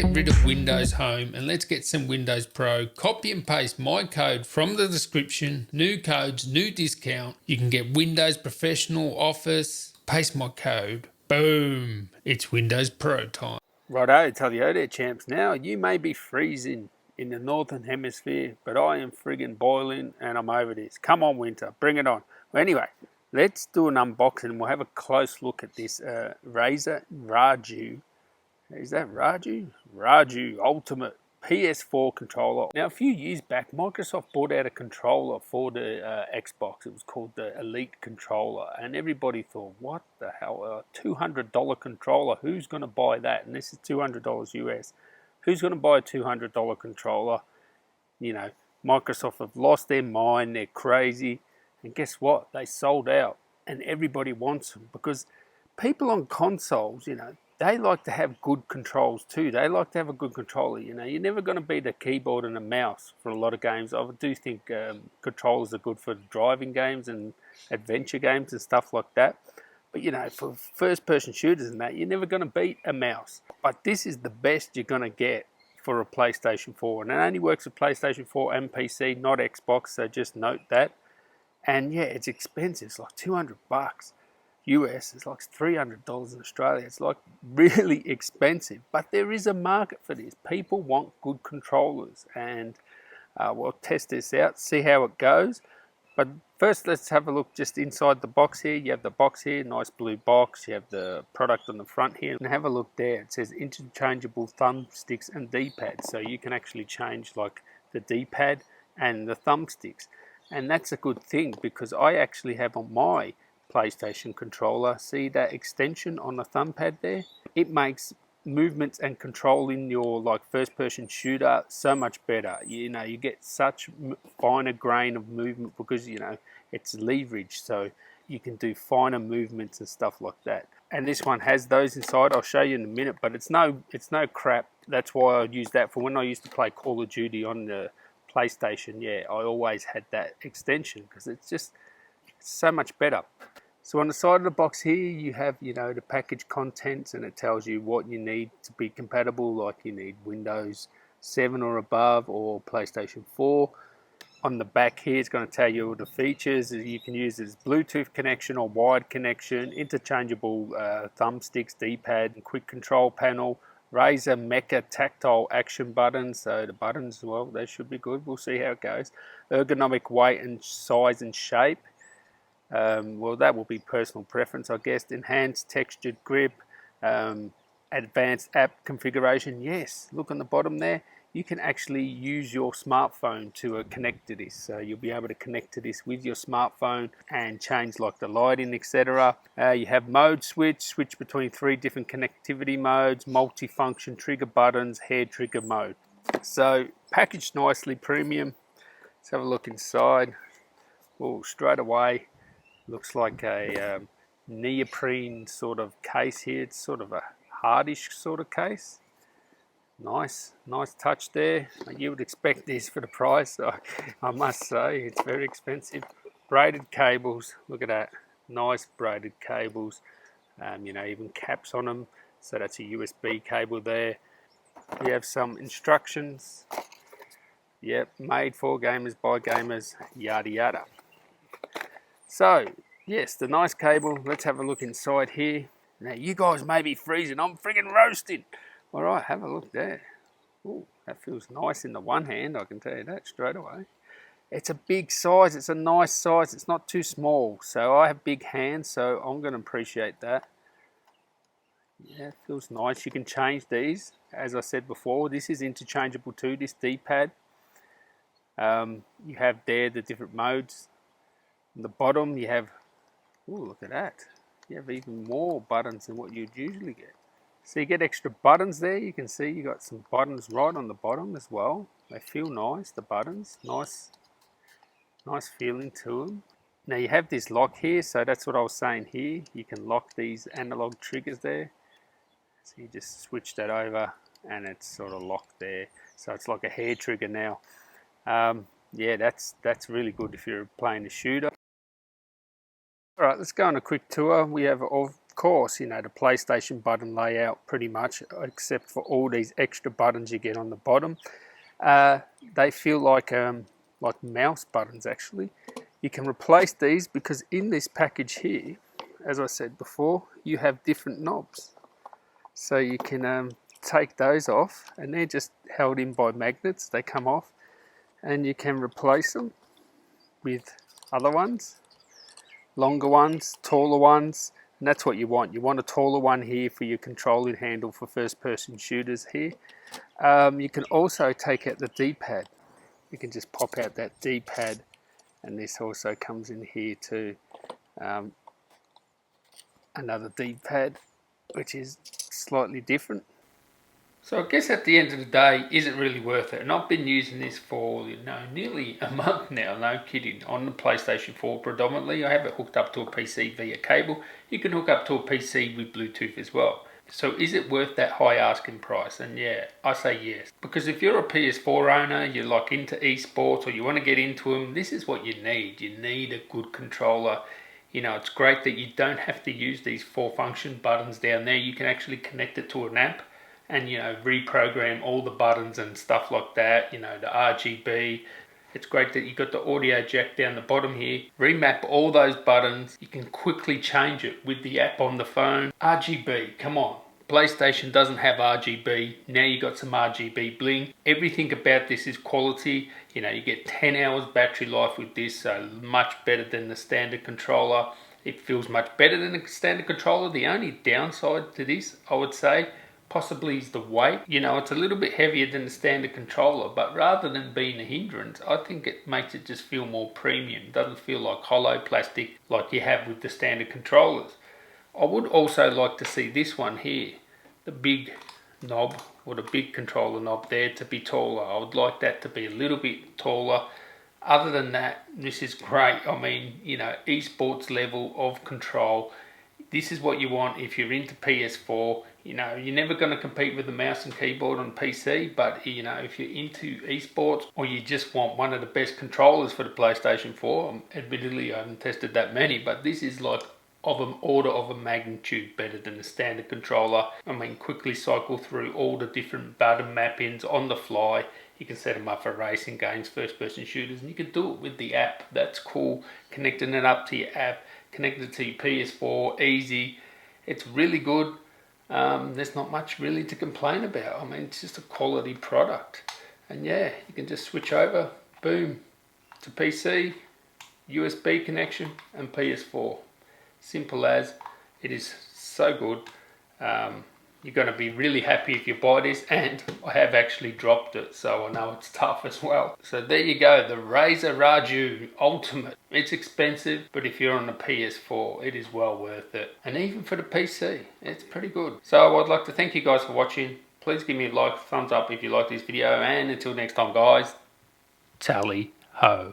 get rid of Windows Home and let's get some Windows Pro. Copy and paste my code from the description. New codes, new discount. You can get Windows Professional, Office. Paste my code. Boom. It's Windows Pro time. Righto, tell you there, champs. Now, you may be freezing in the Northern Hemisphere, but I am friggin' boiling and I'm over this. Come on, winter. Bring it on. Well, anyway, let's do an unboxing. We'll have a close look at this Razer Raiju. Is that Raiju? Raiju Ultimate PS4 controller. Now, a few years back, Microsoft brought out a controller for the Xbox. It was called the Elite controller, and everybody thought, what the hell, a $200 controller? Who's going to buy that? And this is $200 US. Who's going to buy a $200 controller? You know, Microsoft have lost their mind. They're crazy. And guess what? They sold out, and everybody wants them because people on consoles, you know, they like to have good controls too. They like to have a good controller. You know, you're never going to beat a keyboard and a mouse for a lot of games. I do think controllers are good for driving games and adventure games and stuff like that. But, you know, for first-person shooters and that, you're never going to beat a mouse. But this is the best you're going to get for a PlayStation 4. And it only works with PlayStation 4 and PC, not Xbox, so just note that. And, yeah, it's expensive. It's like $200. US, it's like $300 in Australia. It's like really expensive, but there is a market for this. People want good controllers, and we'll test this out, see how it goes. But first, let's have a look just inside the box here. You have the box here, nice blue box. You have the product on the front here, and have a look there. It says interchangeable thumbsticks and D-pad, so you can actually change like the D-pad and the thumbsticks, and that's a good thing because I actually have on my PlayStation controller, see that extension on the thumb pad there? It makes movements and controlling your like first person shooter so much better. You know, you get such finer grain of movement because, you know, it's leverage, so you can do finer movements and stuff like that. And this one has those inside. I'll show you in a minute, but it's no crap. That's why I use that for when I used to play Call of Duty on the PlayStation. Yeah, I always had that extension because it's just so much better. So on the side of the box here, you have, you know, the package contents, and it tells you what you need to be compatible, like you need Windows 7 or above or PlayStation 4. On the back here, it's going to tell you all the features. You can use it as Bluetooth connection or wired connection, interchangeable thumbsticks, D-pad, quick control panel, Razer Mecha tactile action buttons. So the buttons, well, they should be good. We'll see how it goes. Ergonomic weight and size and shape. Well, that will be personal preference, I guess. Enhanced textured grip, advanced app configuration. Yes, look on the bottom there. You can actually use your smartphone to connect to this. So you'll be able to connect to this with your smartphone and change like the lighting, etc. You have mode switch between 3 different connectivity modes, multi-function trigger buttons, hair trigger mode. So packaged nicely, premium. Let's have a look inside. Oh, straight away. Looks like a neoprene sort of case here. It's sort of a hardish sort of case. Nice touch there. You would expect this for the price. I must say, it's very expensive. Braided cables. Look at that. Nice braided cables. You know, even caps on them. So that's a USB cable there. You have some instructions. Yep, made for gamers by gamers. Yada yada. So, yes, the nice cable. Let's have a look inside here. Now, you guys may be freezing. I'm friggin' roasting. All right, have a look there. Ooh, that feels nice in the one hand, I can tell you that straight away. It's a big size. It's a nice size. It's not too small. So I have big hands, so I'm going to appreciate that. Yeah, it feels nice. You can change these. As I said before, this is interchangeable too, this D-pad. You have there the different modes. On the bottom you have, ooh, look at that. You have even more buttons than what you'd usually get. So you get extra buttons there. You can see you got some buttons right on the bottom as well. They feel nice, the buttons. Nice feeling to them. Now you have this lock here, so that's what I was saying here. You can lock these analog triggers there. So you just switch that over and it's sort of locked there. So it's like a hair trigger now. Yeah, that's really good if you're playing a shooter. Alright, let's go on a quick tour. We have, of course, you know, the PlayStation button layout pretty much, except for all these extra buttons you get on the bottom. They feel like mouse buttons actually. You can replace these because in this package here, as I said before, you have different knobs. So you can take those off, and they're just held in by magnets. They come off, and you can replace them with other ones, longer ones, taller ones, and that's what you want. You want a taller one here for your controlling handle for first-person shooters here. You can also take out the D-pad. You can just pop out that D-pad, and this also comes in here too. Another D-pad, which is slightly different. So I guess at the end of the day, is it really worth it? And I've been using this for, you know, nearly a month now, no kidding, on the PlayStation 4 predominantly. I have it hooked up to a PC via cable. You can hook up to a PC with Bluetooth as well. So is it worth that high asking price? And yeah, I say yes. Because if you're a PS4 owner, you're like into esports or you want to get into them, this is what you need. You need a good controller. You know, it's great that you don't have to use these 4 function buttons down there. You can actually connect it to an app and, you know, reprogram all the buttons and stuff like that, you know, the RGB. It's great that you got the audio jack down the bottom here. Remap all those buttons. You can quickly change it with the app on the phone. RGB, come on. PlayStation doesn't have RGB. Now you got some RGB bling. Everything about this is quality. You know, you get 10 hours battery life with this, so much better than the standard controller. It feels much better than the standard controller. The only downside to this, I would say, possibly is the weight. You know, it's a little bit heavier than the standard controller, but rather than being a hindrance, I think it makes it just feel more premium. It doesn't feel like hollow plastic like you have with the standard controllers. I would also like to see this one here, the big knob or the big controller knob there, to be taller. I would like that to be a little bit taller. Other than that, this is great. I mean, you know, esports level of control. This is what you want if you're into PS4. You know, you're never going to compete with the mouse and keyboard on PC, but, you know, if you're into esports or you just want one of the best controllers for the PlayStation 4, admittedly I haven't tested that many, but this is like of an order of a magnitude better than the standard controller. I mean, quickly cycle through all the different button mappings on the fly. You can set them up for racing games, first-person shooters, and you can do it with the app. That's cool. Connecting it up to your app, connected it to your PS4, easy. It's really good. There's not much really to complain about. I mean, it's just a quality product. And yeah, you can just switch over, boom, to PC, USB connection, and PS4. Simple as. It is so good. You're going to be really happy if you buy this, and I have actually dropped it, so I know it's tough as well. So there you go, the Razer Raiju Ultimate. It's expensive, but if you're on a PS4, it is well worth it. And even for the PC, it's pretty good. So I'd like to thank you guys for watching. Please give me a like, thumbs up if you like this video, and until next time guys, tally ho.